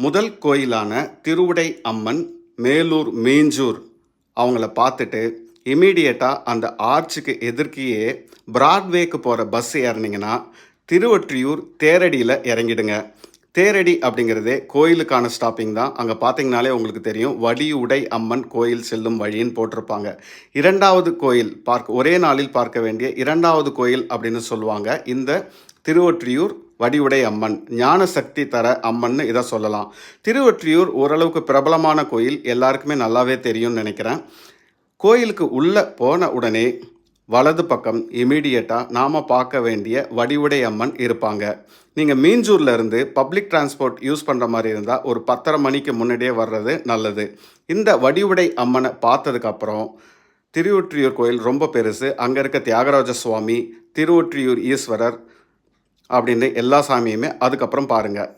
முதல் கோயிலான திருவுடை அம்மன் மேலூர் மீஞ்சூர் அவங்கள பார்த்துட்டு இமீடியட்டாக அந்த ஆர்ச்சுக்கு எதிர்க்கையே பிராட்வேக்கு போகிற பஸ் ஏறினீங்கன்னா திருவொற்றியூர் தேரடியில் இறங்கிடுங்க. தேரடி அப்படிங்கிறதே கோயிலுக்கான ஸ்டாப்பிங் தான். அங்கே பார்த்தீங்கனாலே உங்களுக்கு தெரியும், வடிவுடை அம்மன் கோயில் செல்லும் வழின்னு போட்டிருப்பாங்க. இரண்டாவது கோயில் ஒரே நாளில் பார்க்க வேண்டிய இரண்டாவது கோயில் அப்படின்னு சொல்லுவாங்க இந்த திருவொற்றியூர் வடிவுடை அம்மன். ஞான சக்தி தர அம்மன்னு இதை சொல்லலாம். திருவொற்றியூர் ஓரளவுக்கு பிரபலமான கோயில், எல்லாருக்குமே நல்லாவே தெரியும்னு நினைக்கிறேன். கோயிலுக்கு உள்ளே போன உடனே வலது பக்கம் இமீடியட்டாக நாம் பார்க்க வேண்டிய வடிவுடை அம்மன் இருப்பாங்க. நீங்கள் மீஞ்சூரில் இருந்து பப்ளிக் டிரான்ஸ்போர்ட் யூஸ் பண்ணுற மாதிரி இருந்தால் ஒரு 10:30 மணிக்கு முன்னாடியே வர்றது நல்லது. இந்த வடிவுடை அம்மனை பார்த்ததுக்கப்புறம் திருவொற்றியூர் கோயில் ரொம்ப பெருசு. அங்கே இருக்க தியாகராஜ சுவாமி, திருவொற்றியூர் ஈஸ்வரர் அப்படின்னு எல்லா சாமியுமே அதுக்கப்புறம் பாருங்கள்.